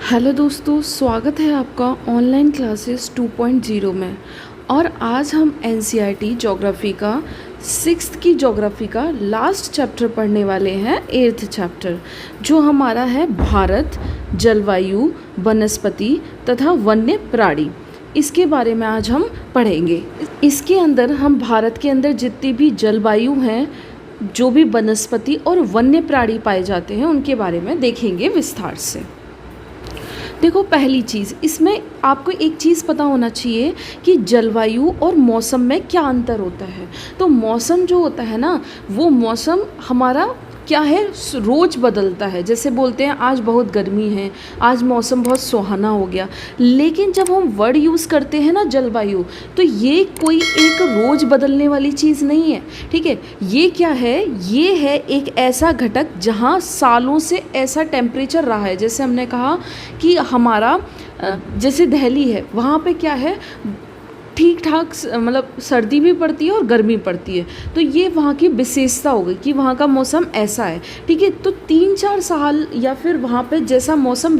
Hello दोस्तों, स्वागत है आपका ऑनलाइन क्लासेस 2.0 में। और आज हम एनसीईआरटी ज्योग्राफी का 6th की ज्योग्राफी का लास्ट चैप्टर पढ़ने वाले हैं, 8th चैप्टर, जो हमारा है भारत, जलवायु, वनस्पति तथा वन्य प्राणी। इसके बारे में आज हम पढ़ेंगे। इसके अंदर हम भारत के अंदर जितनी भी जलवायु हैं, जो भी वनस्पति और वन्य प्राणी पाए जाते हैं, उनके बारे में देखेंगे विस्तार से। देखो, पहली चीज़ इसमें आपको एक चीज़ पता होना चाहिए कि जलवायु और मौसम में क्या अंतर होता है। तो मौसम जो होता है ना, वो मौसम हमारा क्या है, रोज़ बदलता है। जैसे बोलते हैं आज बहुत गर्मी है, आज मौसम बहुत सुहाना हो गया। लेकिन जब हम वर्ड यूज़ करते हैं ना जलवायु, तो ये कोई एक रोज़ बदलने वाली चीज़ नहीं है। ठीक है, ये क्या है, ये है एक ऐसा घटक जहाँ सालों से ऐसा टेम्परेचर रहा है। जैसे हमने कहा कि हमारा जैसे दिल्ली है, वहाँ पे क्या है, ठीक ठाक मतलब सर्दी भी पड़ती है और गर्मी पड़ती है। तो ये वहाँ की विशेषता हो गई कि वहाँ का मौसम ऐसा है। ठीक है, तो 3-4 साल या फिर वहाँ पे जैसा मौसम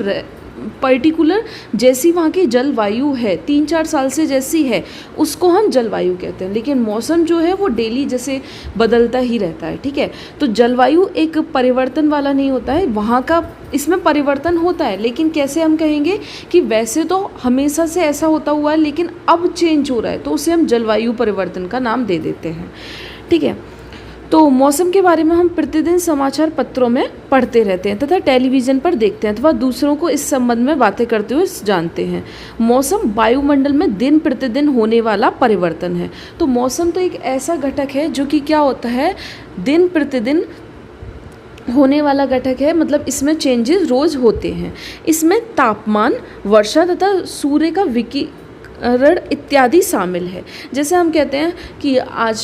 पर्टिकुलर जैसी वहाँ की जलवायु है, 3-4 साल से जैसी है, उसको हम जलवायु कहते हैं। लेकिन मौसम जो है वो डेली जैसे बदलता ही रहता है। ठीक है, तो जलवायु एक परिवर्तन वाला नहीं होता है, वहाँ का इसमें परिवर्तन होता है। लेकिन कैसे हम कहेंगे कि वैसे तो हमेशा से ऐसा होता हुआ है, लेकिन अब चेंज हो रहा है, तो उसे हम जलवायु परिवर्तन का नाम दे देते हैं। ठीक है, तो मौसम के बारे में हम प्रतिदिन समाचार पत्रों में पढ़ते रहते हैं तथा टेलीविज़न पर देखते हैं अथवा दूसरों को इस संबंध में बातें करते हुए जानते हैं। मौसम वायुमंडल में दिन प्रतिदिन होने वाला परिवर्तन है। तो मौसम तो एक ऐसा घटक है जो कि क्या होता है, दिन प्रतिदिन होने वाला घटक है। मतलब इसमें चेंजेस रोज़ होते हैं। इसमें तापमान, वर्षा तथा सूर्य का विकिरण इत्यादि शामिल है। जैसे हम कहते हैं कि आज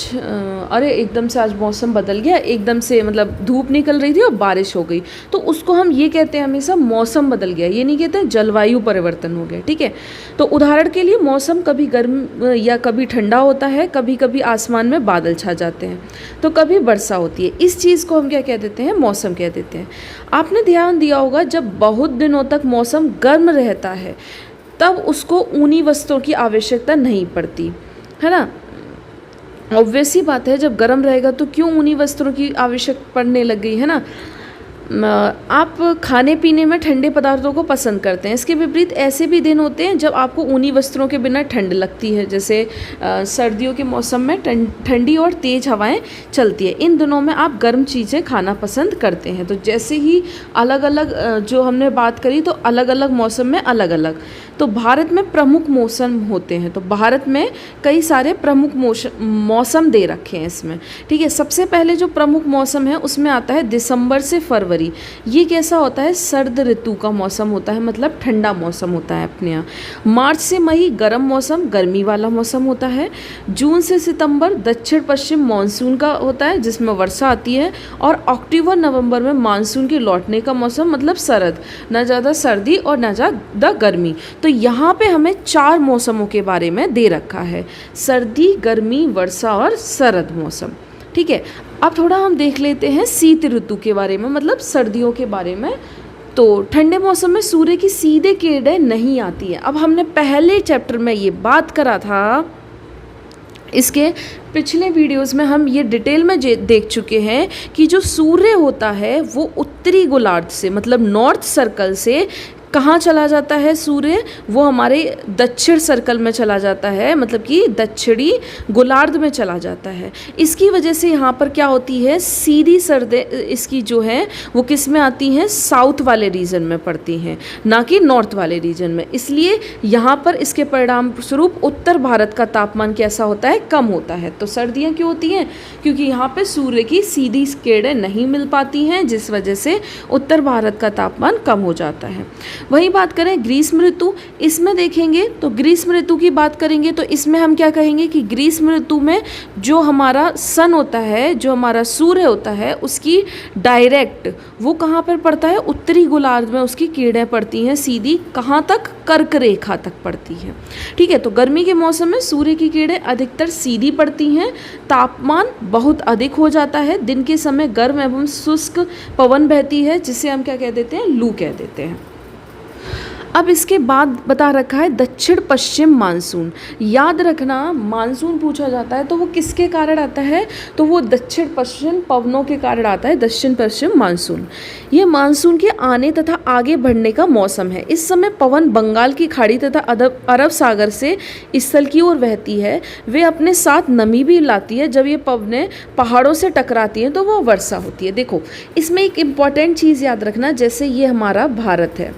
अरे एकदम से आज मौसम बदल गया, एकदम से मतलब धूप निकल रही थी और बारिश हो गई, तो उसको हम ये कहते हैं हमेशा मौसम बदल गया। ये नहीं कहते जलवायु परिवर्तन हो गया। ठीक है, तो उदाहरण के लिए मौसम कभी गर्म या कभी ठंडा होता है, कभी कभी आसमान में बादल छा जाते हैं, तो कभी वर्षा होती है। इस चीज़ को हम क्या कह देते हैं, मौसम कह देते हैं। आपने ध्यान दिया होगा, जब बहुत दिनों तक मौसम गर्म रहता है तब उसको ऊनी वस्त्रों की आवश्यकता नहीं पड़ती, है ना। ऑब्वियस ही बात है, जब गर्म रहेगा तो क्यों ऊनी वस्त्रों की आवश्यकता पड़ने लग गई, है ना। आप खाने पीने में ठंडे पदार्थों को पसंद करते हैं। इसके विपरीत ऐसे भी दिन होते हैं जब आपको ऊनी वस्त्रों के बिना ठंड लगती है। जैसे सर्दियों के मौसम में ठंडी और तेज़ हवाएं चलती है। इन दिनों में आप गर्म चीज़ें खाना पसंद करते हैं। तो जैसे ही अलग अलग जो हमने बात करी, तो अलग अलग मौसम में अलग अलग। तो भारत में प्रमुख मौसम होते हैं। तो भारत में कई सारे प्रमुख मौसम दे रखे हैं इसमें। ठीक है, सबसे पहले जो प्रमुख मौसम है उसमें आता है दिसंबर से फरवरी। ये कैसा होता है, सर्द ऋतु का मौसम होता है, मतलब ठंडा मौसम होता है अपने यहाँ। मार्च से मई गर्म मौसम, गर्मी वाला मौसम होता है। जून से सितंबर दक्षिण पश्चिम मानसून का होता है, जिसमें वर्षा आती है। और अक्टूबर नवंबर में मानसून के लौटने का मौसम, मतलब शरद, ना ज़्यादा सर्दी और ना ज़्यादा गर्मी। तो यहाँ पे हमें 4 मौसमों के बारे में दे रखा है, सर्दी, गर्मी, वर्षा और शरद मौसम। ठीक है, अब थोड़ा हम देख लेते हैं शीत ऋतु के बारे में, मतलब सर्दियों के बारे में। तो ठंडे मौसम में सूर्य की सीधे किरणें नहीं आती हैं। अब हमने पहले चैप्टर में ये बात करा था, इसके पिछले वीडियोस में हम ये डिटेल में देख चुके हैं कि जो सूर्य होता है वो उत्तरी गोलार्ध से, मतलब नॉर्थ सर्कल से कहाँ चला जाता है सूर्य, वो हमारे दक्षिण सर्कल में चला जाता है, मतलब कि दक्षिणी गोलार्ध में चला जाता है। इसकी वजह से यहाँ पर क्या होती है, सीधी सर्दे इसकी जो है वो किस में आती हैं, साउथ वाले रीजन में पड़ती हैं, ना कि नॉर्थ वाले रीजन में। इसलिए यहाँ पर इसके परिणाम स्वरूप उत्तर भारत का तापमान कैसा होता है, कम होता है। तो सर्दियाँ क्यों होती हैं, क्योंकि यहाँ पर सूर्य की सीधी किरणें नहीं मिल पाती हैं, जिस वजह से उत्तर भारत का तापमान कम हो जाता है। वही बात करें ग्रीष्म ऋतु, इसमें देखेंगे तो ग्रीष्म ऋतु की बात करेंगे तो इसमें हम क्या कहेंगे कि ग्रीष्म ऋतु में जो हमारा सन होता है, जो हमारा सूर्य होता है, उसकी डायरेक्ट वो कहाँ पर पड़ता है, उत्तरी गोलार्ध में उसकी किरणें पड़ती हैं सीधी, कहाँ तक, कर्क रेखा तक पड़ती हैं। ठीक है, तो गर्मी के मौसम में सूर्य की किरणें अधिकतर सीधी पड़ती हैं, तापमान बहुत अधिक हो जाता है, दिन के समय गर्म एवं शुष्क पवन बहती है, जिसे हम क्या कह देते हैं, लू कह देते हैं। अब इसके बाद बता रखा है दक्षिण पश्चिम मानसून। याद रखना, मानसून पूछा जाता है तो वो किसके कारण आता है, तो वो दक्षिण पश्चिम पवनों के कारण आता है, दक्षिण पश्चिम मानसून। ये मानसून के आने तथा आगे बढ़ने का मौसम है। इस समय पवन बंगाल की खाड़ी तथा अरब सागर से स्थल की ओर बहती है। वे अपने साथ नमी भी लाती है। जब ये पवनें पहाड़ों से टकराती हैं तो वो वर्षा होती है। देखो, इसमें एक इम्पॉर्टेंट चीज़ याद रखना, जैसे ये हमारा भारत है,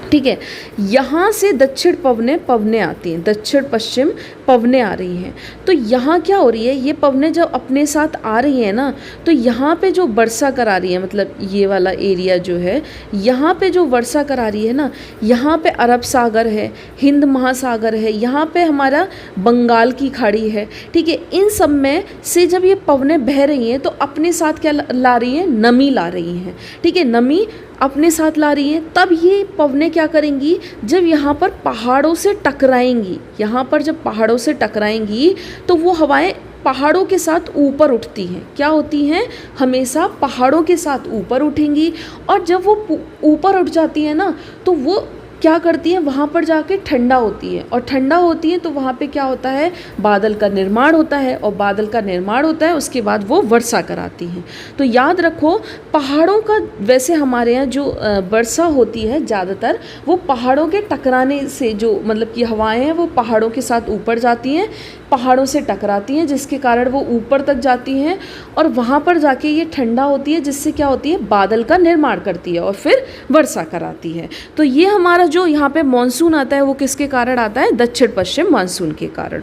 ठीक है, यहाँ से दक्षिण पवनें आती हैं, दक्षिण पश्चिम पवनें आ रही हैं। तो यहाँ क्या हो रही है, ये पवनें जब अपने साथ आ रही हैं ना, तो यहाँ पे जो वर्षा करा रही है, मतलब ये वाला एरिया जो है, यहाँ पे जो वर्षा करा रही है ना, यहाँ पे अरब सागर है, हिंद महासागर है, यहाँ पे हमारा बंगाल की खाड़ी है, ठीक है। इन सब में से जब ये पवनें बह रही हैं तो अपने साथ क्या ला रही हैं, नमी ला रही हैं, ठीक है, नमी अपने साथ ला रही हैं। तब ये पवनें क्या करेंगी, जब यहाँ पर पहाड़ों से टकराएंगी, यहाँ पर जब पहाड़ों से टकराएंगी तो वो हवाएं पहाड़ों के साथ ऊपर उठती हैं। क्या होती हैं, हमेशा पहाड़ों के साथ ऊपर उठेंगी। और जब वो ऊपर उठ जाती है ना, तो वो क्या करती है, वहाँ पर जाके ठंडा होती है, और ठंडा होती है तो वहाँ पे क्या होता है, बादल का निर्माण होता है, और बादल का निर्माण होता है उसके बाद वो वर्षा कराती हैं। तो याद रखो, पहाड़ों का वैसे हमारे यहाँ जो वर्षा होती है ज़्यादातर वो पहाड़ों के टकराने से, जो मतलब कि हवाएं हैं वो पहाड़ों के साथ ऊपर जाती हैं, पहाड़ों से टकराती हैं, जिसके कारण वो ऊपर तक जाती हैं और वहाँ पर जाके ये ठंडा होती है, जिससे क्या होती है, बादल का निर्माण करती है और फिर वर्षा कराती है। तो ये हमारा जो यहाँ पे मानसून आता है वो किसके कारण आता है, दक्षिण पश्चिम मानसून के कारण।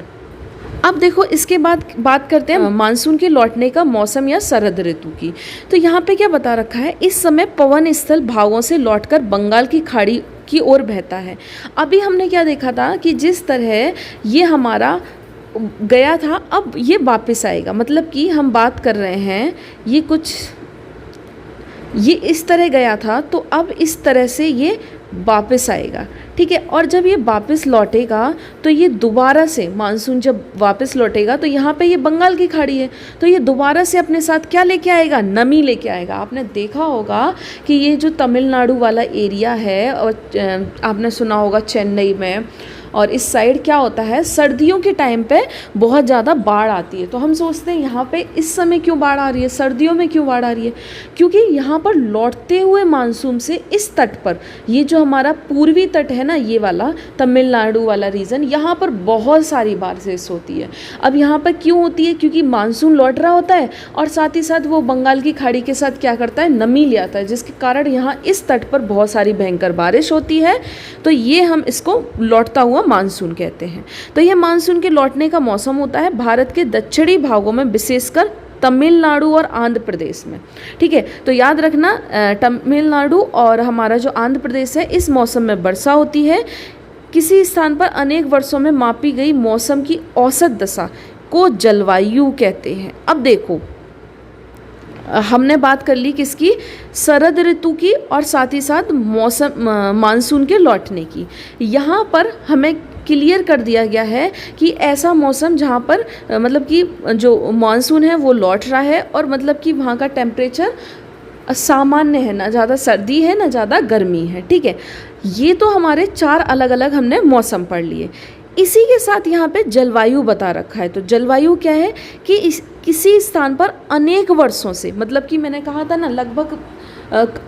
अब देखो, इसके बाद बात करते हैं मानसून के लौटने का मौसम या शरद ऋतु की। तो यहाँ पे क्या बता रखा है, इस समय पवन स्थल भागों से लौटकर बंगाल की खाड़ी की ओर बहता है। अभी हमने क्या देखा था कि जिस तरह ये हमारा गया था, अब ये वापस आएगा, मतलब कि हम बात कर रहे हैं ये इस तरह गया था, तो अब इस तरह से ये वापस आएगा, ठीक है। और जब ये वापस लौटेगा तो ये दोबारा से, मानसून जब वापस लौटेगा तो यहाँ पे ये बंगाल की खाड़ी है, तो ये दोबारा से अपने साथ क्या लेके आएगा, नमी लेके आएगा। आपने देखा होगा कि ये जो तमिलनाडु वाला एरिया है, और आपने सुना होगा चेन्नई में, और इस साइड क्या होता है, सर्दियों के टाइम पे बहुत ज़्यादा बाढ़ आती है। तो हम सोचते हैं यहाँ पे इस समय क्यों बाढ़ आ रही है, सर्दियों में क्यों बाढ़ आ रही है, क्योंकि यहाँ पर लौटते हुए मानसून से इस तट पर, ये जो हमारा पूर्वी तट है ना, ये वाला तमिलनाडु वाला रीजन, यहाँ पर बहुत सारी बारिश होती है। अब यहाँ पर क्यों होती है, क्योंकि मानसून लौट रहा होता है और साथ ही साथ वो बंगाल की खाड़ी के साथ क्या करता है, नमी ले आता है, जिसके कारण यहाँ इस तट पर बहुत सारी भयंकर बारिश होती है। तो ये हम इसको लौटता हुआ मानसून कहते हैं। तो यह मानसून के लौटने का मौसम होता है भारत के दक्षिणी भागों में, विशेषकर तमिलनाडु और आंध्र प्रदेश में, ठीक है। तो याद रखना, तमिलनाडु और हमारा जो आंध्र प्रदेश है, इस मौसम में वर्षा होती है। किसी स्थान पर अनेक वर्षों में मापी गई मौसम की औसत दशा को जलवायु कहते हैं। अब देखो, हमने बात कर ली किसकी, शरद ऋतु की, और साथ ही साथ मौसम मानसून के लौटने की। यहाँ पर हमें क्लियर कर दिया गया है कि ऐसा मौसम जहाँ पर मतलब कि जो मानसून है वो लौट रहा है, और मतलब कि वहाँ का टेम्परेचर सामान्य है, ना ज़्यादा सर्दी है ना ज़्यादा गर्मी है, ठीक है। ये तो हमारे 4 अलग अलग हमने मौसम पढ़ लिए। इसी के साथ यहाँ पे जलवायु बता रखा है। तो जलवायु क्या है कि किसी स्थान पर अनेक वर्षों से, मतलब कि मैंने कहा था ना, लगभग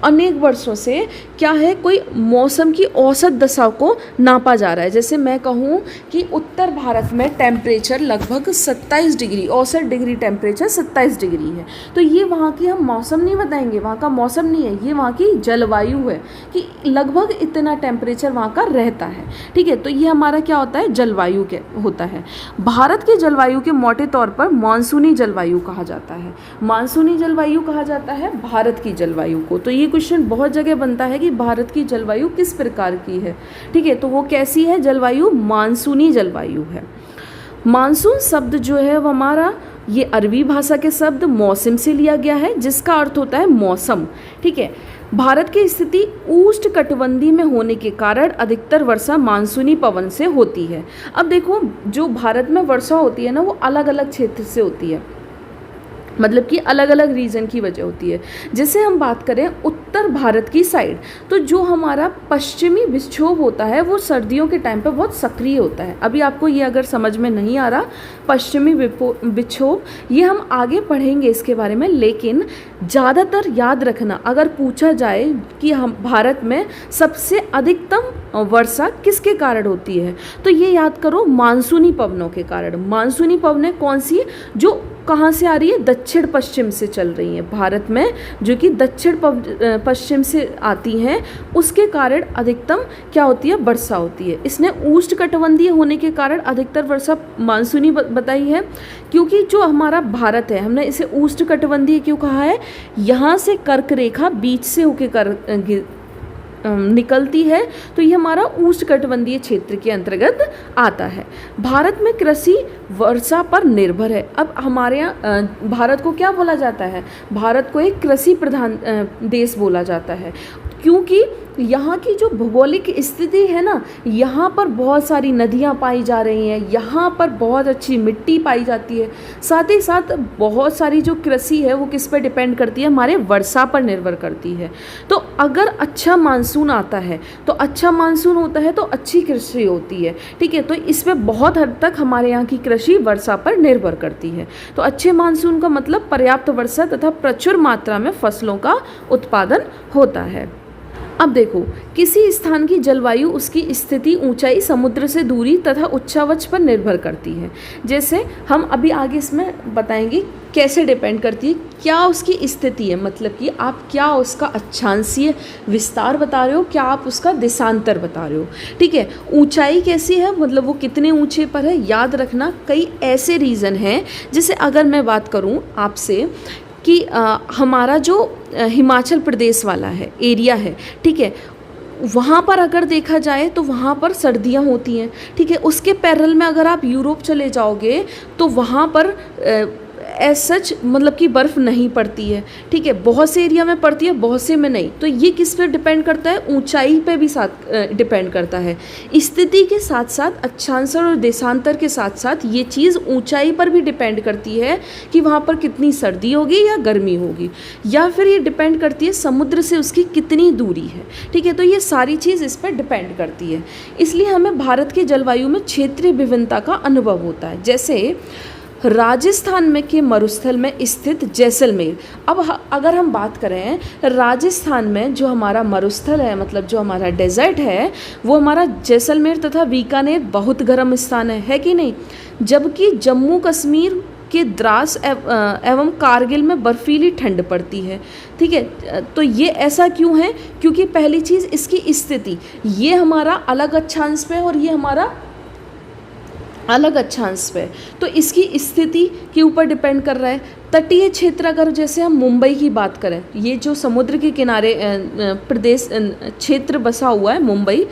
अनेक वर्षों से क्या है, कोई मौसम की औसत दशा को नापा जा रहा है। जैसे मैं कहूँ कि उत्तर भारत में टेम्परेचर लगभग 27 डिग्री, औसत डिग्री टेम्परेचर 27 डिग्री है, तो ये वहाँ की हम मौसम नहीं बताएंगे, वहाँ का मौसम नहीं है, ये वहाँ की जलवायु है कि लगभग इतना टेम्परेचर वहाँ का रहता है, ठीक है। तो ये हमारा क्या होता है, जलवायु के होता है। भारत के जलवायु के मोटे तौर पर मानसूनी जलवायु कहा जाता है। मानसूनी जलवायु कहा जाता है भारत की जलवायु को। तो ये क्वेश्चन बहुत जगह बनता है कि भारत की जलवायु किस प्रकार की है, ठीक है। तो वो कैसी है जलवायु, मानसूनी जलवायु है। मानसून शब्द जो है वो हमारा ये अरबी भाषा के शब्द मौसम से लिया गया है, जिसका अर्थ होता है मौसम, ठीक है। भारत की स्थिति उष्णकटिबंधीय में होने के कारण अधिकतर वर्षा मानसूनी पवन से होती है। अब देखो, जो भारत में वर्षा होती है ना, वो अलग अलग क्षेत्र से होती है। मतलब कि अलग अलग रीजन की वजह होती है। जैसे हम बात करें उत्तर भारत की साइड, तो जो हमारा पश्चिमी विक्षोभ होता है वो सर्दियों के टाइम पे बहुत सक्रिय होता है। अभी आपको ये अगर समझ में नहीं आ रहा पश्चिमी विक्षोभ, ये हम आगे पढ़ेंगे इसके बारे में, लेकिन ज़्यादातर याद रखना अगर पूछा जाए कि हम भारत में सबसे अधिकतम वर्षा किसके कारण होती है, तो ये याद करो मानसूनी पवनों के कारण। मानसूनी पवनें कौन सी, जो कहाँ से आ रही है, दक्षिण पश्चिम से चल रही हैं भारत में, जो कि दक्षिण पश्चिम से आती हैं, उसके कारण अधिकतम क्या होती है, वर्षा होती है। इसने उष्णकटिबंधीय होने के कारण अधिकतर वर्षा मानसूनी बताई है, क्योंकि जो हमारा भारत है, हमने इसे उष्णकटिबंधीय क्यों कहा है, यहाँ से कर्क रेखा बीच से होके निकलती है, तो ये हमारा उष्णकटिबंधीय क्षेत्र के अंतर्गत आता है। भारत में कृषि वर्षा पर निर्भर है। अब हमारे यहाँ भारत को क्या बोला जाता है, भारत को एक कृषि प्रधान देश बोला जाता है, क्योंकि यहाँ की जो भौगोलिक स्थिति है ना, यहाँ पर बहुत सारी नदियाँ पाई जा रही हैं, यहाँ पर बहुत अच्छी मिट्टी पाई जाती है, साथ ही साथ बहुत सारी जो कृषि है वो किस पर डिपेंड करती है, हमारे वर्षा पर निर्भर करती है। तो अगर अच्छा मानसून आता है, तो अच्छा मानसून होता है तो अच्छी कृषि होती है, ठीक है। तो इसमें बहुत हद तक हमारे यहाँ की कृषि वर्षा पर निर्भर करती है। तो अच्छे मानसून का मतलब पर्याप्त वर्षा तथा प्रचुर मात्रा में फसलों का उत्पादन होता है। अब देखो, किसी स्थान की जलवायु उसकी स्थिति, ऊंचाई, समुद्र से दूरी तथा उच्चावच पर निर्भर करती है। जैसे हम अभी आगे इसमें बताएंगे कैसे डिपेंड करती है, क्या उसकी स्थिति है, मतलब कि आप क्या उसका अक्षांशीय विस्तार बता रहे हो, क्या आप उसका देशांतर बता रहे हो, ठीक है। ऊंचाई कैसी है, मतलब वो कितने ऊंचे पर है। याद रखना कई ऐसे रीज़न हैं, जैसे अगर मैं बात करूँ आपसे कि हमारा जो हिमाचल प्रदेश वाला है एरिया है, ठीक है, वहाँ पर अगर देखा जाए तो वहाँ पर सर्दियाँ होती हैं, ठीक है। उसके पैरेलल में अगर आप यूरोप चले जाओगे तो वहाँ पर एज सच मतलब कि बर्फ़ नहीं पड़ती है, ठीक है। बहुत से एरिया में पड़ती है, बहुत से में नहीं। तो ये किस पे डिपेंड करता है, ऊंचाई पे भी साथ डिपेंड करता है। स्थिति के साथ साथ अक्षांश और देशांतर के साथ साथ ये चीज़ ऊंचाई पर भी डिपेंड करती है कि वहाँ पर कितनी सर्दी होगी या गर्मी होगी, या फिर ये डिपेंड करती है समुद्र से उसकी कितनी दूरी है, ठीक है। तो ये सारी चीज़ इस पर डिपेंड करती है। इसलिए हमें भारत के जलवायु में क्षेत्रीय विभिन्नता का अनुभव होता है। जैसे राजस्थान में के मरुस्थल में स्थित जैसलमेर। अब अगर हम बात करें राजस्थान में जो हमारा मरुस्थल है, मतलब जो हमारा डेजर्ट है, वो हमारा जैसलमेर तथा बीकानेर बहुत गर्म स्थान है कि नहीं। जबकि जम्मू कश्मीर के द्रास एवं कारगिल में बर्फीली ठंड पड़ती है, ठीक है। तो ये ऐसा क्यों है, क्योंकि पहली चीज़ इसकी स्थिति, ये हमारा अलग अक्षांश पे और ये हमारा अलग अक्षांश पे, तो इसकी स्थिति के ऊपर डिपेंड कर रहा है। तटीय क्षेत्र अगर जैसे हम मुंबई की बात करें, ये जो समुद्र के किनारे प्रदेश क्षेत्र बसा हुआ है मुंबई,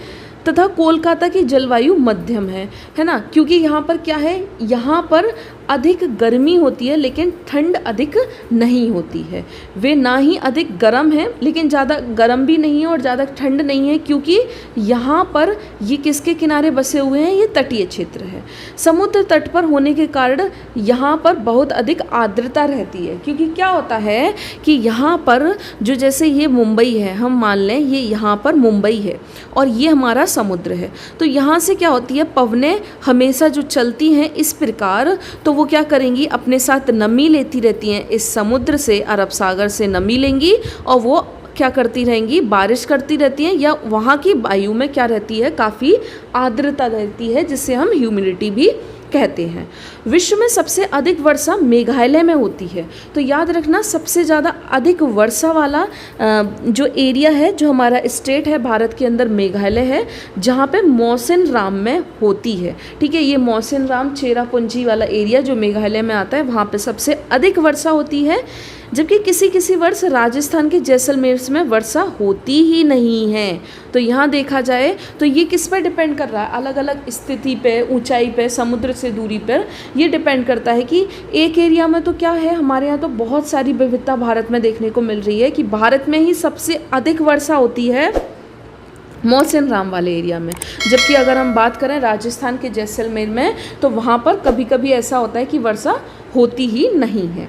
तथा कोलकाता की जलवायु मध्यम है ना, क्योंकि यहाँ पर क्या है, यहाँ पर अधिक गर्मी होती है लेकिन ठंड अधिक नहीं होती है। वे ना ही अधिक गर्म है लेकिन ज़्यादा गर्म भी नहीं है और ज़्यादा ठंड नहीं है, क्योंकि यहाँ पर ये किसके किनारे बसे हुए हैं, ये तटीय क्षेत्र है। समुद्र तट पर होने के कारण यहाँ पर बहुत अधिक आर्द्रता रहती है, क्योंकि क्या होता है कि यहाँ पर जो जैसे ये मुंबई है, हम मान लें ये यहाँ पर मुंबई है और ये हमारा समुद्र है, तो यहाँ से क्या होती है, पवनें हमेशा जो चलती हैं इस प्रकार, तो वो क्या करेंगी, अपने साथ नमी लेती रहती हैं। इस समुद्र से, अरब सागर से नमी लेंगी और वो क्या करती रहेंगी, बारिश करती रहती हैं, या वहाँ की वायु में क्या रहती है, काफ़ी आर्द्रता रहती है, जिससे हम ह्यूमिडिटी भी कहते हैं। विश्व में सबसे अधिक वर्षा मेघालय में होती है। तो याद रखना सबसे ज़्यादा अधिक वर्षा वाला जो एरिया है, जो हमारा स्टेट है भारत के अंदर, मेघालय है, जहाँ पे मौसिन राम में होती है। ठीक है, ये मौसिन राम चेरापूंजी वाला एरिया जो मेघालय में आता है, वहाँ पे सबसे अधिक वर्षा होती है। जबकि किसी किसी वर्ष राजस्थान के जैसलमेर में वर्षा होती ही नहीं है। तो यहाँ देखा जाए तो ये किस पर डिपेंड कर रहा है, अलग अलग स्थिति पे, ऊंचाई पे, समुद्र से दूरी पर ये डिपेंड करता है कि एक एरिया में तो क्या है, हमारे यहाँ तो बहुत सारी विविधता भारत में देखने को मिल रही है कि भारत में ही सबसे अधिक वर्षा होती है मौसिन राम वाले एरिया में। जबकि अगर हम बात करें राजस्थान के जैसलमेर में, तो वहाँ पर कभी कभी ऐसा होता है कि वर्षा होती ही नहीं है।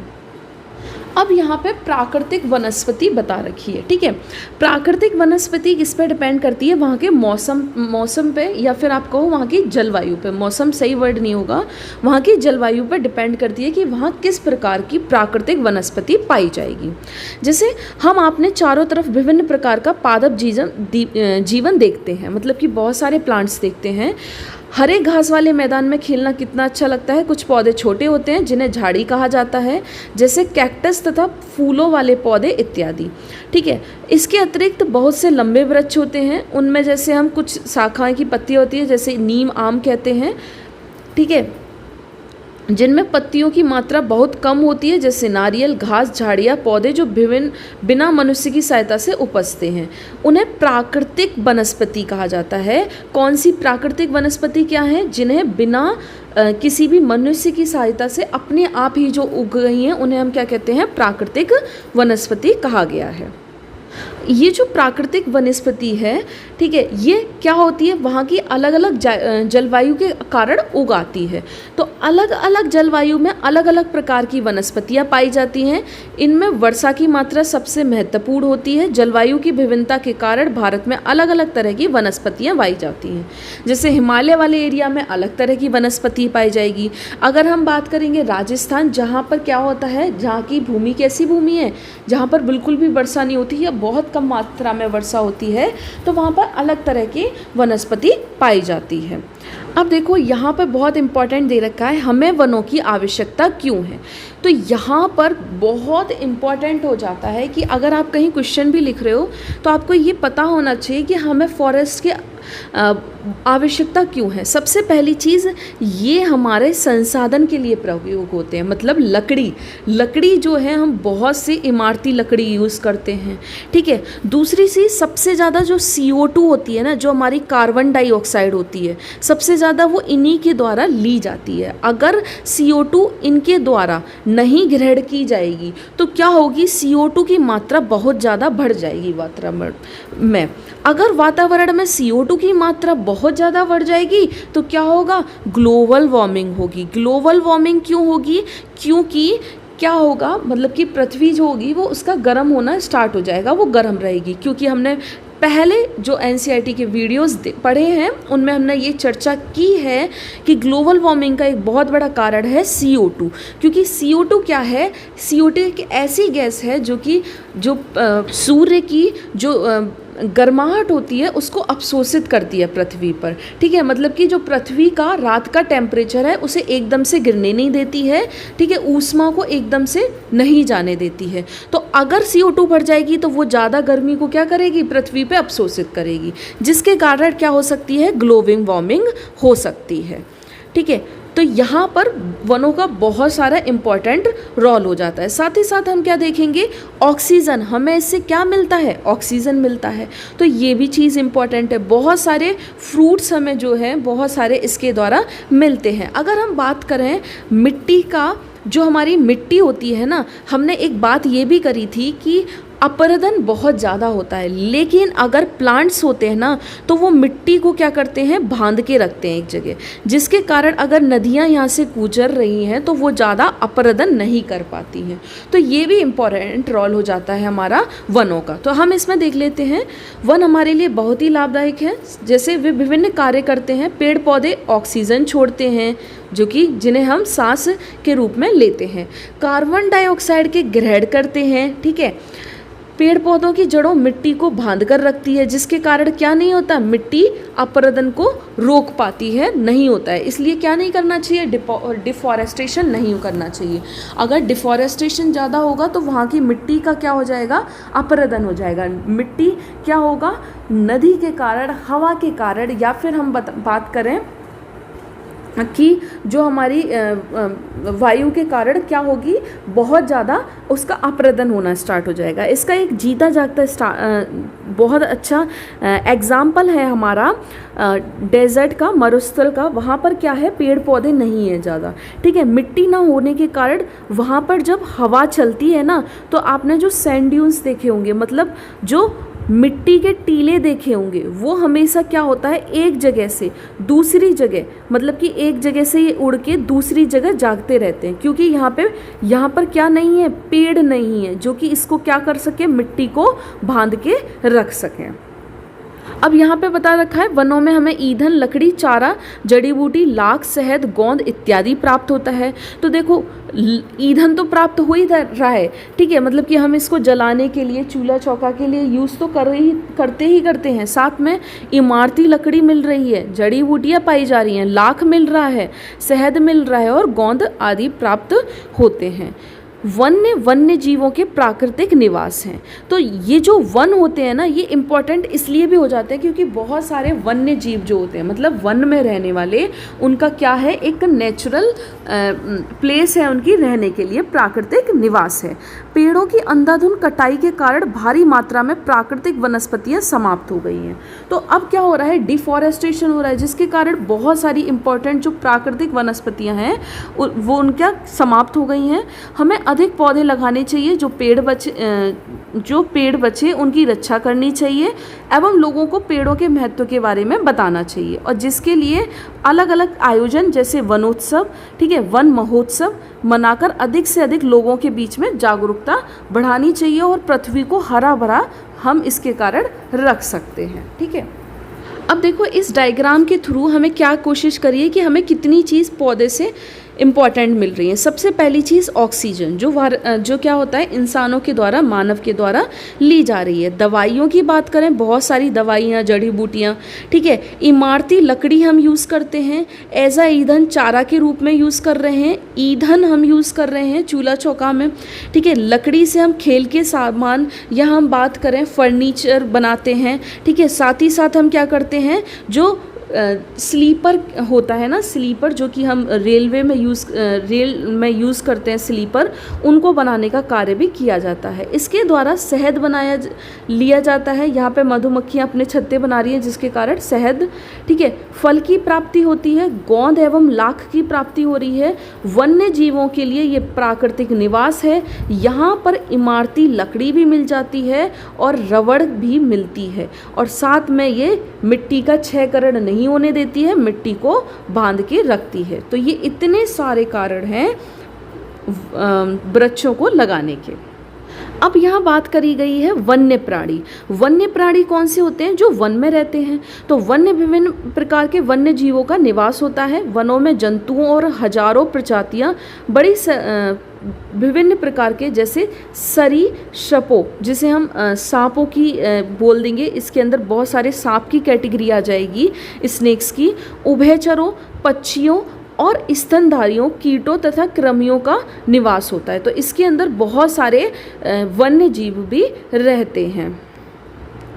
अब यहाँ पे प्राकृतिक वनस्पति बता रखी है, ठीक है। प्राकृतिक वनस्पति किस पे डिपेंड करती है, वहाँ के मौसम पे, या फिर आप कहो वहाँ की जलवायु पे। मौसम सही वर्ड नहीं होगा, वहाँ की जलवायु पे डिपेंड करती है कि वहाँ किस प्रकार की प्राकृतिक वनस्पति पाई जाएगी। जैसे हम आपने चारों तरफ विभिन्न प्रकार का पादप जीवन देखते हैं, मतलब कि बहुत सारे प्लांट्स देखते हैं। हरे घास वाले मैदान में खेलना कितना अच्छा लगता है। कुछ पौधे छोटे होते हैं जिन्हें झाड़ी कहा जाता है, जैसे कैक्टस तथा फूलों वाले पौधे इत्यादि, ठीक है। इसके अतिरिक्त बहुत से लंबे वृक्ष होते हैं, उनमें जैसे हम कुछ शाखाएं की पत्ती होती है, जैसे नीम आम कहते हैं, ठीक है, जिनमें पत्तियों की मात्रा बहुत कम होती है, जैसे नारियल, घास, झाड़ियाँ, पौधे जो बिना मनुष्य की सहायता से उपजते हैं, उन्हें प्राकृतिक वनस्पति कहा जाता है। कौन सी प्राकृतिक वनस्पति क्या है, जिन्हें बिना किसी भी मनुष्य की सहायता से अपने आप ही जो उग गई हैं, उन्हें हम क्या कहते हैं, प्राकृतिक वनस्पति कहा गया है। ये जो प्राकृतिक वनस्पति है, ठीक है, ये क्या होती है, वहाँ की अलग अलग जलवायु के कारण उगाती है। तो अलग अलग जलवायु में अलग अलग प्रकार की वनस्पतियाँ पाई जाती हैं। इनमें वर्षा की मात्रा सबसे महत्वपूर्ण होती है। जलवायु की विभिन्नता के कारण भारत में अलग अलग तरह की वनस्पतियाँ पाई जाती हैं। जैसे हिमालय वाले एरिया में अलग तरह की वनस्पति पाई जाएगी। अगर हम बात करेंगे राजस्थान, जहाँ पर क्या होता है, जहाँ की भूमि कैसी भूमि है, जहाँ पर बिल्कुल भी वर्षा नहीं होती या बहुत कम मात्रा में वर्षा होती है, तो वहाँ पर अलग तरह की वनस्पति पाई जाती है। अब देखो यहाँ पर बहुत इम्पॉर्टेंट दे रखा है, हमें वनों की आवश्यकता क्यों है। तो यहाँ पर बहुत इम्पॉर्टेंट हो जाता है कि अगर आप कहीं क्वेश्चन भी लिख रहे हो तो आपको ये पता होना चाहिए कि हमें फॉरेस्ट के आवश्यकता क्यों है। सबसे पहली चीज़, ये हमारे संसाधन के लिए प्रयोग होते हैं, मतलब लकड़ी जो है, हम बहुत सी इमारती लकड़ी यूज़ करते हैं, ठीक है। दूसरी चीज़, सबसे ज़्यादा जो CO2 होती है ना, जो हमारी कार्बन डाइऑक्साइड होती है, सबसे ज़्यादा वो इन्हीं के द्वारा ली जाती है। अगर CO2 इनके द्वारा नहीं ग्रहण की जाएगी तो क्या होगी, CO2 की मात्रा बहुत ज़्यादा बढ़ जाएगी वातावरण में। अगर वातावरण में CO2 की मात्रा बहुत ज़्यादा बढ़ जाएगी तो क्या होगा, ग्लोबल वार्मिंग होगी। ग्लोबल वार्मिंग क्यों होगी, क्योंकि क्या होगा, मतलब कि पृथ्वी जो होगी वो उसका गर्म होना स्टार्ट हो जाएगा, वो गर्म रहेगी। क्योंकि हमने पहले जो NCERT के वीडियोस पढ़े हैं उनमें हमने ये चर्चा की है कि ग्लोबल वार्मिंग का एक बहुत बड़ा कारण है CO2। क्योंकि CO2 क्या है, CO2 एक ऐसी गैस है जो सूर्य की जो गर्माहट होती है उसको अवशोषित करती है पृथ्वी पर, ठीक है। मतलब कि जो पृथ्वी का रात का टेम्परेचर है उसे एकदम से गिरने नहीं देती है, ठीक है, ऊष्मा को एकदम से नहीं जाने देती है। तो अगर CO2 बढ़ जाएगी तो वो ज़्यादा गर्मी को क्या करेगी, पृथ्वी पे अवशोषित करेगी, जिसके कारण क्या हो सकती है, ग्लोबल वार्मिंग हो सकती है, ठीक है। तो यहाँ पर वनों का बहुत सारा इम्पॉर्टेंट रोल हो जाता है। साथ ही साथ हम क्या देखेंगे, ऑक्सीजन, हमें इससे क्या मिलता है, ऑक्सीजन मिलता है। तो ये भी चीज़ इम्पॉर्टेंट है। बहुत सारे फ्रूट्स हमें जो है बहुत सारे इसके द्वारा मिलते हैं। अगर हम बात करें मिट्टी का, जो हमारी मिट्टी होती है ना, हमने एक बात ये भी करी थी कि अपरदन बहुत ज़्यादा होता है, लेकिन अगर प्लांट्स होते हैं ना तो वो मिट्टी को क्या करते हैं, बांध के रखते हैं एक जगह, जिसके कारण अगर नदियाँ यहाँ से गुजर रही हैं तो वो ज़्यादा अपरदन नहीं कर पाती हैं। तो ये भी इम्पोर्टेंट रोल हो जाता है हमारा वनों का। तो हम इसमें देख लेते हैं, वन हमारे लिए बहुत ही लाभदायक है। जैसे वे विभिन्न कार्य करते हैं। पेड़ पौधे ऑक्सीजन छोड़ते हैं, जिन्हें हम सांस के रूप में लेते हैं। कार्बन डाइऑक्साइड के ग्रहण करते हैं, ठीक है। पेड़ पौधों की जड़ों मिट्टी को बांध कर रखती है, जिसके कारण क्या नहीं होता, मिट्टी अपरदन को रोक पाती है, नहीं होता है। इसलिए क्या नहीं करना चाहिए, डिफॉरेस्टेशन नहीं करना चाहिए। अगर डिफॉरेस्टेशन ज़्यादा होगा तो वहाँ की मिट्टी का क्या हो जाएगा, अपरदन हो जाएगा। मिट्टी क्या होगा, नदी के कारण, हवा के कारण, या फिर हम बात करें कि जो हमारी वायु के कारण क्या होगी, बहुत ज़्यादा उसका अपरदन होना स्टार्ट हो जाएगा। इसका एक जीता जागता बहुत अच्छा एग्जाम्पल है हमारा डेजर्ट का, मरुस्थल का। वहाँ पर क्या है, पेड़ पौधे नहीं है ज़्यादा, ठीक है। मिट्टी ना होने के कारण वहाँ पर जब हवा चलती है ना, तो आपने जो सैंड ड्यून्स देखे होंगे, मतलब जो मिट्टी के टीले देखे होंगे, वो हमेशा क्या होता है, एक जगह से दूसरी जगह, मतलब कि एक जगह से ये उड़ के दूसरी जगह जागते रहते हैं, क्योंकि यहाँ पर क्या नहीं है, पेड़ नहीं है जो कि इसको क्या कर सके, मिट्टी को बांध के रख सकें। अब यहाँ पे बता रखा है वनों में हमें ईंधन, लकड़ी, चारा, जड़ी बूटी, लाख, शहद, गोंद इत्यादि प्राप्त होता है। तो देखो ईंधन तो प्राप्त हो ही रहा है, ठीक है, मतलब कि हम इसको जलाने के लिए, चूल्हा चौका के लिए यूज़ तो करते हैं। साथ में इमारती लकड़ी मिल रही है, जड़ी बूटियाँ पाई जा रही हैं, लाख मिल रहा है, शहद मिल रहा है और गोंद आदि प्राप्त होते हैं। वन्य जीवों के प्राकृतिक निवास हैं। तो ये जो वन होते हैं ना, ये इम्पॉर्टेंट इसलिए भी हो जाते हैं क्योंकि बहुत सारे वन्य जीव जो होते हैं, मतलब वन में रहने वाले, उनका क्या है, एक नेचुरल प्लेस है उनकी रहने के लिए, प्राकृतिक निवास है। पेड़ों की अंधाधुंध कटाई के कारण भारी मात्रा में प्राकृतिक वनस्पतियाँ समाप्त हो गई हैं। तो अब क्या हो रहा है, डिफॉरेस्टेशन हो रहा है, जिसके कारण बहुत सारी इंपॉर्टेंट जो प्राकृतिक वनस्पतियाँ हैं वो उनका समाप्त हो गई हैं। हमें अधिक पौधे लगाने चाहिए, जो पेड़ बचे उनकी रक्षा करनी चाहिए एवं लोगों को पेड़ों के महत्व के बारे में बताना चाहिए, और जिसके लिए अलग अलग आयोजन जैसे वनोत्सव, ठीक है, वन महोत्सव मनाकर अधिक से अधिक लोगों के बीच में जागरूकता बढ़ानी चाहिए और पृथ्वी को हरा भरा हम इसके कारण रख सकते हैं। ठीक है, अब देखो इस डायग्राम के थ्रू हमें क्या कोशिश करिए कि हमें कितनी चीज़ पौधे से इम्पॉर्टेंट मिल रही है। सबसे पहली चीज़ ऑक्सीजन, जो क्या होता है, इंसानों के द्वारा, मानव के द्वारा ली जा रही है। दवाइयों की बात करें, बहुत सारी दवाइयाँ, जड़ी बूटियाँ, ठीक है। इमारती लकड़ी हम यूज़ करते हैं, एज आ ईंधन चारा के रूप में यूज़ कर रहे हैं, ईंधन हम यूज़ कर रहे हैं चूल्हा चौका में, ठीक है। लकड़ी से हम खेल के सामान या हम बात करें फर्नीचर बनाते हैं, ठीक है। साथ ही साथ हम क्या करते हैं, जो स्लीपर होता है ना, स्लीपर जो कि हम रेल में यूज़ करते हैं, स्लीपर, उनको बनाने का कार्य भी किया जाता है। इसके द्वारा शहद लिया जाता है। यहाँ पे मधुमक्खियाँ अपने छत्ते बना रही हैं जिसके कारण शहद, ठीक है। फल की प्राप्ति होती है, गोंद एवं लाख की प्राप्ति हो रही है। वन्य जीवों के लिए ये प्राकृतिक निवास है। यहाँ पर इमारती लकड़ी भी मिल जाती है और रबड़ भी मिलती है, और साथ में ये मिट्टी का क्षयकरण नहीं होने देती है, मिट्टी को बांध के रखती है। तो ये इतने सारे कारण हैं वृक्षों को लगाने के। अब यहाँ बात करी गई है वन्य प्राणी। वन्य प्राणी कौन से होते हैं, जो वन में रहते हैं। तो विभिन्न प्रकार के वन्य जीवों का निवास होता है। वनों में जंतुओं और हजारों प्रजातियाँ बड़ी विभिन्न प्रकार के, जैसे सरीसृपों, जिसे हम सांपों की बोल देंगे, इसके अंदर बहुत सारे सांप की कैटेगरी आ जाएगी, स्नेक्स की। उभयचरों, पक्षियों और स्तनधारियों, कीटों तथा कृमियों का निवास होता है। तो इसके अंदर बहुत सारे वन्य जीव भी रहते हैं।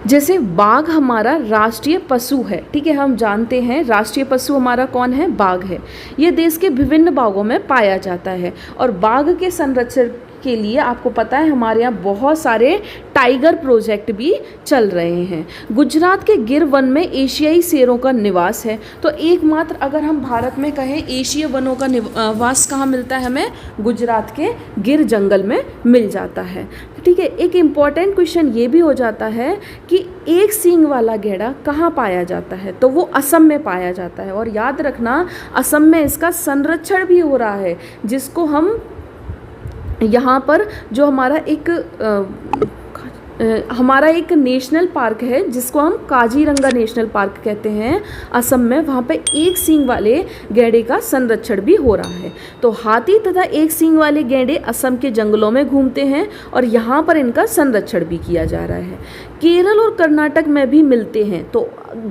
जैसे बाघ हमारा राष्ट्रीय पशु है, ठीक है, हम जानते हैं राष्ट्रीय पशु हमारा कौन है, बाघ है। ये देश के विभिन्न भागों में पाया जाता है, और बाघ के संरक्षण के लिए आपको पता है हमारे यहाँ बहुत सारे टाइगर प्रोजेक्ट भी चल रहे हैं। गुजरात के गिर वन में एशियाई शेरों का निवास है। तो एकमात्र अगर हम भारत में कहें एशियाई वनों का निवास कहाँ मिलता है, हमें गुजरात के गिर जंगल में मिल जाता है। ठीक है, एक इम्पॉर्टेंट क्वेश्चन ये भी हो जाता है कि एक सींग वाला गैंडा कहाँ पाया जाता है, तो वो असम में पाया जाता है। और याद रखना असम में इसका संरक्षण भी हो रहा है, जिसको हम यहाँ पर जो हमारा एक नेशनल पार्क है जिसको हम काजीरंगा नेशनल पार्क कहते हैं असम में, वहाँ पे एक सींग वाले गैंडे का संरक्षण भी हो रहा है। तो हाथी तथा एक सींग वाले गैंडे असम के जंगलों में घूमते हैं और यहाँ पर इनका संरक्षण भी किया जा रहा है। केरल और कर्नाटक में भी मिलते हैं। तो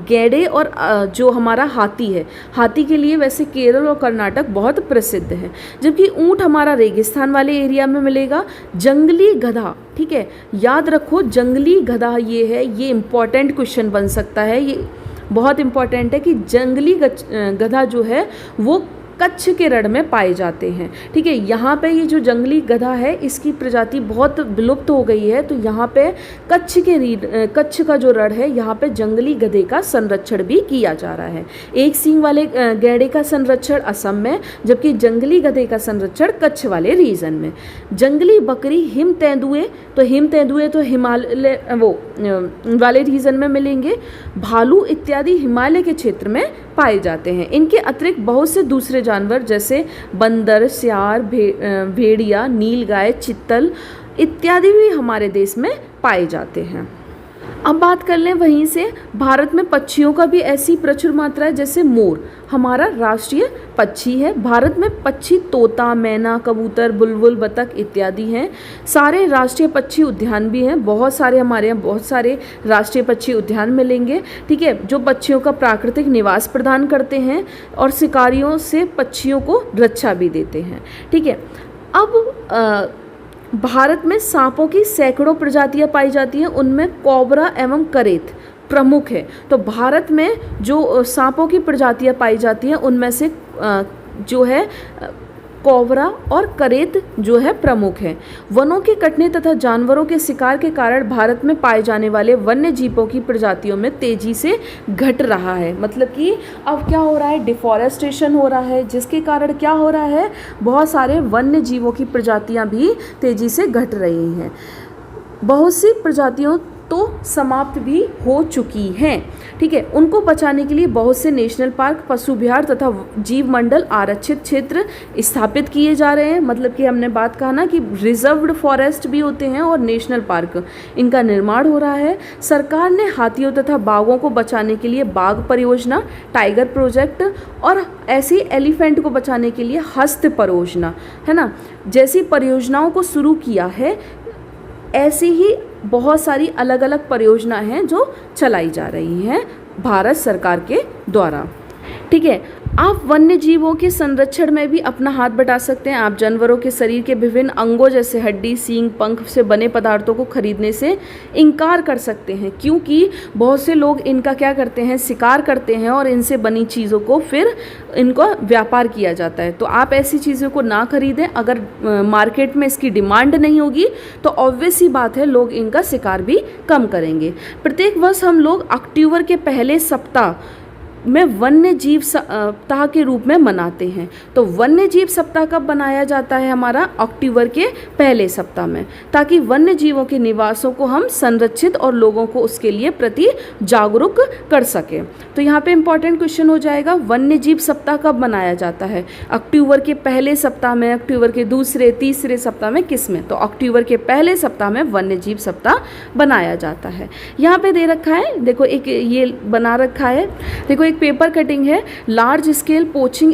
गैंडे और जो हमारा हाथी है, हाथी के लिए वैसे केरल और कर्नाटक बहुत प्रसिद्ध है। जबकि ऊँट हमारा रेगिस्तान वाले एरिया में मिलेगा। जंगली गधा, ठीक है, याद रखो जंगली गधा ये है, ये इम्पॉर्टेंट क्वेश्चन बन सकता है। ये बहुत इम्पॉर्टेंट है कि जंगली गधा जो है वो कच्छ के रण में पाए जाते हैं। ठीक है, यहाँ पे ये जो जंगली गधा है इसकी प्रजाति बहुत विलुप्त हो गई है, तो यहाँ पे कच्छ का जो रण है यहाँ पे जंगली गधे का संरक्षण भी किया जा रहा है। एक सींग वाले गैंडे का संरक्षण असम में, जबकि जंगली गधे का संरक्षण कच्छ वाले रीजन में। जंगली बकरी हिम तेंदुए तो हिमालय वाले रीजन में मिलेंगे। भालू इत्यादि हिमालय के क्षेत्र में पाए जाते हैं। इनके अतिरिक्त बहुत से दूसरे जानवर जैसे बंदर, सियार, भेड़िया, नीलगाय, चित्तल इत्यादि भी हमारे देश में पाए जाते हैं। अब बात कर लें वहीं से भारत में पक्षियों का भी ऐसी प्रचुर मात्रा है, जैसे मोर हमारा राष्ट्रीय पक्षी है। भारत में पक्षी तोता, मैना, कबूतर, बुलबुल, बतख इत्यादि हैं। सारे राष्ट्रीय पक्षी उद्यान भी हैं, बहुत सारे हमारे यहाँ बहुत सारे राष्ट्रीय पक्षी उद्यान मिलेंगे। ठीक है, जो पक्षियों का प्राकृतिक निवास प्रदान करते हैं और शिकारियों से पक्षियों को रक्षा भी देते हैं। ठीक है, अब भारत में सांपों की सैकड़ों प्रजातियां पाई जाती हैं, उनमें कोबरा एवं करेत प्रमुख है। तो भारत में जो सांपों की प्रजातियां पाई जाती हैं उनमें से जो है कोबरा और करेत जो है प्रमुख है। वनों के कटने तथा जानवरों के शिकार के कारण भारत में पाए जाने वाले वन्य जीवों की प्रजातियों में तेजी से घट रहा है। मतलब कि अब क्या हो रहा है, डिफॉरेस्टेशन हो रहा है, जिसके कारण क्या हो रहा है, बहुत सारे वन्य जीवों की प्रजातियां भी तेजी से घट रही हैं। बहुत सी प्रजातियों तो समाप्त भी हो चुकी हैं। ठीक है, उनको बचाने के लिए बहुत से नेशनल पार्क, पशु विहार तथा जीव मंडल आरक्षित क्षेत्र स्थापित किए जा रहे हैं। मतलब कि हमने बात कहा ना कि रिजर्व्ड फॉरेस्ट भी होते हैं और नेशनल पार्क, इनका निर्माण हो रहा है। सरकार ने हाथियों तथा बाघों को बचाने के लिए बाघ परियोजना, टाइगर प्रोजेक्ट और ऐसी एलिफेंट को बचाने के लिए हस्त परियोजना, है ना, जैसी परियोजनाओं को शुरू किया है। ऐसी ही बहुत सारी अलग अलग परियोजना हैं जो चलाई जा रही हैं भारत सरकार के द्वारा। ठीक है, आप वन्य जीवों के संरक्षण में भी अपना हाथ बटा सकते हैं। आप जानवरों के शरीर के विभिन्न अंगों जैसे हड्डी, सींग, पंख से बने पदार्थों को खरीदने से इनकार कर सकते हैं, क्योंकि बहुत से लोग इनका क्या करते हैं, शिकार करते हैं और इनसे बनी चीज़ों को फिर इनको व्यापार किया जाता है। तो आप ऐसी चीज़ों को ना खरीदें। अगर मार्केट में इसकी डिमांड नहीं होगी तो ऑब्वियस सी बात है लोग इनका शिकार भी कम करेंगे। प्रत्येक वर्ष हम लोग अक्टूबर के पहले सप्ताह में वन्य जीव सप्ताह के रूप में मनाते हैं। तो वन्य जीव सप्ताह कब मनाया जाता है, हमारा अक्टूबर के पहले सप्ताह में, ताकि वन्य जीवों के निवासों को हम संरक्षित और लोगों को उसके लिए प्रति जागरूक कर सकें। तो यहाँ पे इम्पॉर्टेंट क्वेश्चन हो जाएगा, वन्य जीव सप्ताह कब मनाया जाता है? अक्टूबर के पहले सप्ताह में, अक्टूबर के दूसरे तीसरे सप्ताह में, किस में? तो अक्टूबर के पहले सप्ताह में वन्य जीव सप्ताह बनाया जाता है। यहाँ पे दे रखा है, देखो एक ये बना रखा है, देखो एक पेपर कटिंग है, लार्ज स्केल पोचिंग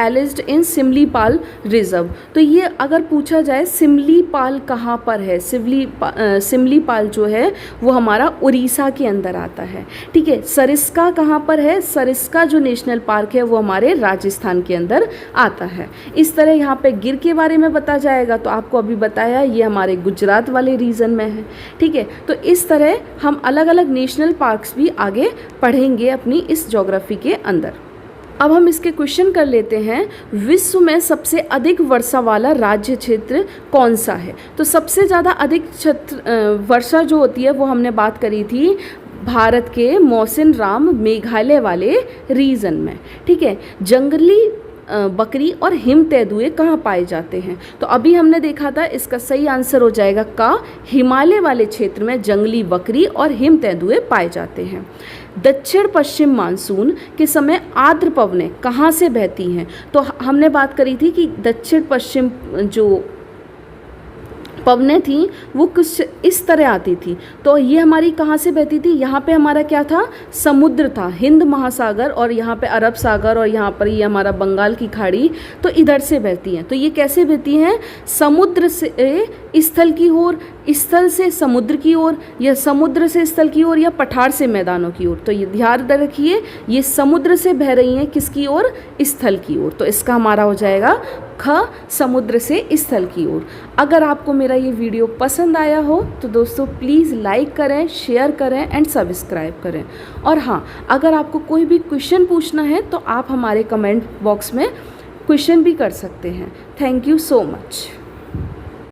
एलिज्ड इन सिमलीपाल रिजर्व। तो ये अगर पूछा जाए सिमलीपाल कहाँ पर है, सिमलीपाल जो है वो हमारा उड़ीसा के अंदर आता है। ठीक है, सरिस्का कहाँ पर है? सरिस्का जो नेशनल पार्क है वो हमारे राजस्थान के अंदर आता है। इस तरह यहाँ पे गिर के बारे में बताया जाएगा, तो आपको अभी बताया ये हमारे गुजरात वाले रीजन में है। ठीक है, तो इस तरह हम अलग अलग नेशनल पार्क्स भी आगे पढ़ेंगे अपनी इस ज्योग्राफी के अंदर। अब हम इसके क्वेश्चन कर लेते हैं, विश्व में सबसे अधिक वर्षा वाला राज्य क्षेत्र कौन सा है? तो सबसे ज़्यादा अधिक वर्षा जो होती है वो हमने बात करी थी भारत के मौसिनराम मेघालय वाले रीजन में। ठीक है, जंगली बकरी और हिम तेंदुए कहाँ पाए जाते हैं? तो अभी हमने देखा था, इसका सही आंसर हो जाएगा का, हिमालय वाले क्षेत्र में जंगली बकरी और हिम तेंदुए पाए जाते हैं। दक्षिण पश्चिम मानसून के समय आर्द्र पवनें कहाँ से बहती हैं? तो हमने बात करी थी कि दक्षिण पश्चिम जो पवनें थी वो कुछ इस तरह आती थी। तो ये हमारी कहाँ से बहती थी? यहाँ पे हमारा क्या था, समुद्र था, हिंद महासागर, और यहाँ पे अरब सागर, और यहाँ पर ये हमारा बंगाल की खाड़ी, तो इधर से बहती हैं। तो ये कैसे बहती हैं? समुद्र से स्थल की ओर, स्थल से समुद्र की ओर, या समुद्र से स्थल की ओर, या पठार से मैदानों की ओर। तो ये ध्यान रखिए, ये समुद्र से बह रही हैं, किसकी ओर? स्थल की ओर। तो इसका हमारा हो जाएगा ख, समुद्र से स्थल की ओर। अगर आपको मेरा ये वीडियो पसंद आया हो तो दोस्तों प्लीज़ लाइक करें, शेयर करें एंड सब्सक्राइब करें। और हाँ, अगर आपको कोई भी क्वेश्चन पूछना है तो आप हमारे कमेंट बॉक्स में क्वेश्चन भी कर सकते हैं। Thank you so much.